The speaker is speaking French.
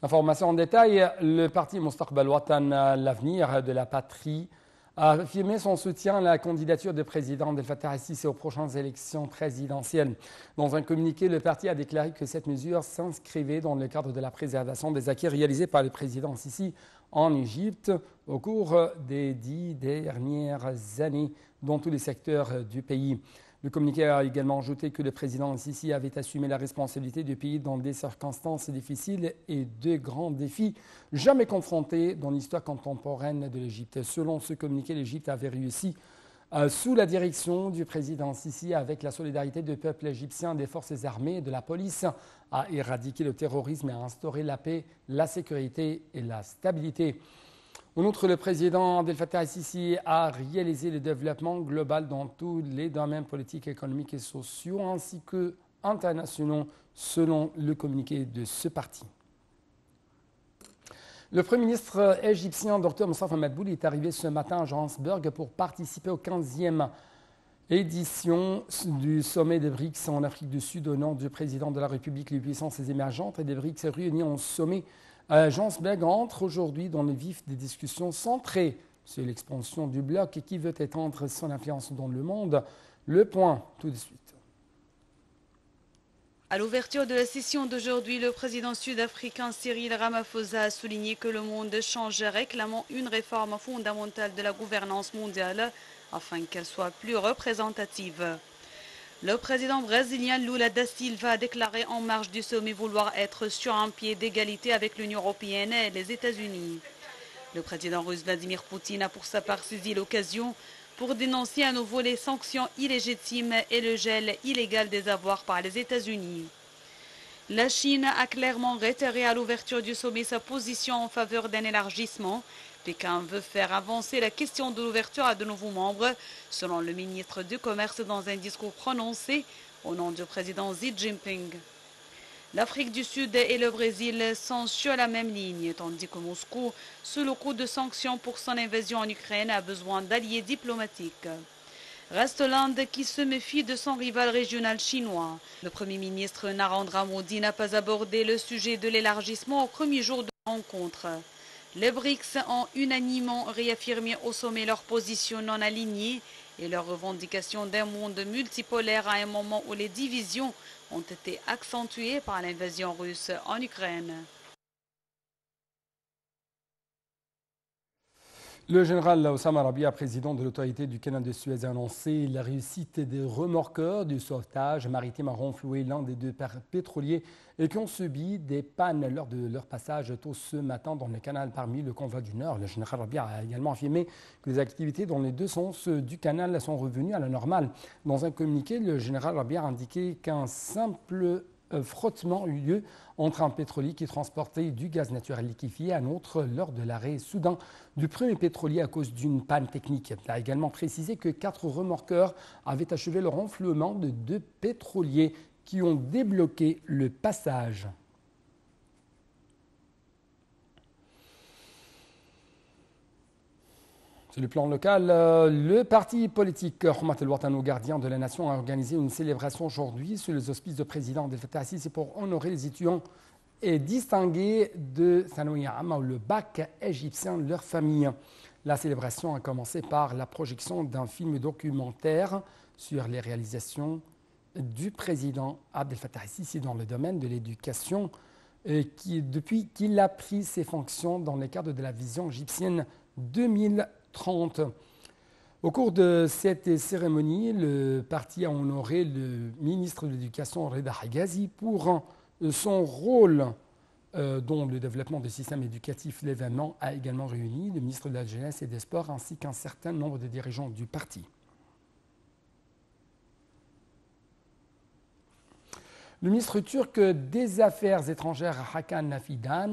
Information en détail, le parti Mustaqbal Watan, l'avenir de la patrie, a affirmé son soutien à la candidature du président Abdel Fattah el-Sisi aux prochaines élections présidentielles. Dans un communiqué, le parti a déclaré que cette mesure s'inscrivait dans le cadre de la préservation des acquis réalisés par le président Sisi en Égypte au cours des 10 dernières années dans tous les secteurs du pays. Le communiqué a également ajouté que le président Sisi avait assumé la responsabilité du pays dans des circonstances difficiles et de grands défis jamais confrontés dans l'histoire contemporaine de l'Égypte. Selon ce communiqué, l'Égypte avait réussi, sous la direction du président Sisi, avec la solidarité du peuple égyptien, des forces armées et de la police, à éradiquer le terrorisme et à instaurer la paix, la sécurité et la stabilité. En outre, le président Abdel Fattah el-Sisi a réalisé le développement global dans tous les domaines politiques, économiques et sociaux, ainsi qu'internationaux, selon le communiqué de ce parti. Le Premier ministre égyptien, Dr Moustapha Madbouli, est arrivé ce matin à Johannesburg pour participer aux 15e édition du sommet des BRICS en Afrique du Sud au nom du président de la République, les puissances émergentes et des BRICS réunis en sommet. Johannesburg entre aujourd'hui dans le vif des discussions centrées sur l'expansion du bloc et qui veut étendre son influence dans le monde. Le point tout de suite. À l'ouverture de la session d'aujourd'hui, le président sud-africain Cyril Ramaphosa a souligné que le monde change, réclamant une réforme fondamentale de la gouvernance mondiale afin qu'elle soit plus représentative. Le président brésilien Lula da Silva a déclaré en marge du sommet vouloir être sur un pied d'égalité avec l'Union européenne et les États-Unis. Le président russe Vladimir Poutine a pour sa part saisi l'occasion pour dénoncer à nouveau les sanctions illégitimes et le gel illégal des avoirs par les États-Unis. La Chine a clairement réitéré à l'ouverture du sommet sa position en faveur d'un élargissement. Pékin veut faire avancer la question de l'ouverture à de nouveaux membres, selon le ministre du Commerce dans un discours prononcé au nom du président Xi Jinping. L'Afrique du Sud et le Brésil sont sur la même ligne, tandis que Moscou, sous le coup de sanctions pour son invasion en Ukraine, a besoin d'alliés diplomatiques. Reste l'Inde qui se méfie de son rival régional chinois. Le Premier ministre Narendra Modi n'a pas abordé le sujet de l'élargissement au premier jour de la rencontre. Les BRICS ont unanimement réaffirmé au sommet leur position non alignée et leur revendication d'un monde multipolaire à un moment où les divisions ont été accentuées par l'invasion russe en Ukraine. Le général Oussama Rabia, président de l'autorité du canal de Suez, a annoncé la réussite des remorqueurs du sauvetage maritime à renflouer l'un des deux pétroliers et qui ont subi des pannes lors de leur passage tôt ce matin dans le canal parmi le convoi du Nord. Le général Rabia a également affirmé que les activités dans les deux sens du canal sont revenues à la normale. Dans un communiqué, le général Rabia a indiqué qu'un simple frottement eut lieu entre un pétrolier qui transportait du gaz naturel liquéfié et un autre lors de l'arrêt soudain du premier pétrolier à cause d'une panne technique. Il a également précisé que 4 remorqueurs avaient achevé le renflouement de 2 pétroliers qui ont débloqué le passage. Sur le plan local, le parti politique Houmat el-Watan, gardien de la nation, a organisé une célébration aujourd'hui sous les auspices du président Abdel Fattah el-Sisi pour honorer les étudiants et distingués de Thanawiya Amma ou le bac égyptien, leurs familles. La célébration a commencé par la projection d'un film documentaire sur les réalisations du président Abdel Fattah el-Sisi dans le domaine de l'éducation depuis qu'il a pris ses fonctions dans le cadre de la vision égyptienne 2030. Au cours de cette cérémonie, le parti a honoré le ministre de l'Éducation Reda Higazi pour son rôle dans le développement du système éducatif. L'événement a également réuni le ministre de la Jeunesse et des Sports ainsi qu'un certain nombre de dirigeants du parti. Le ministre turc des Affaires étrangères Hakan Fidan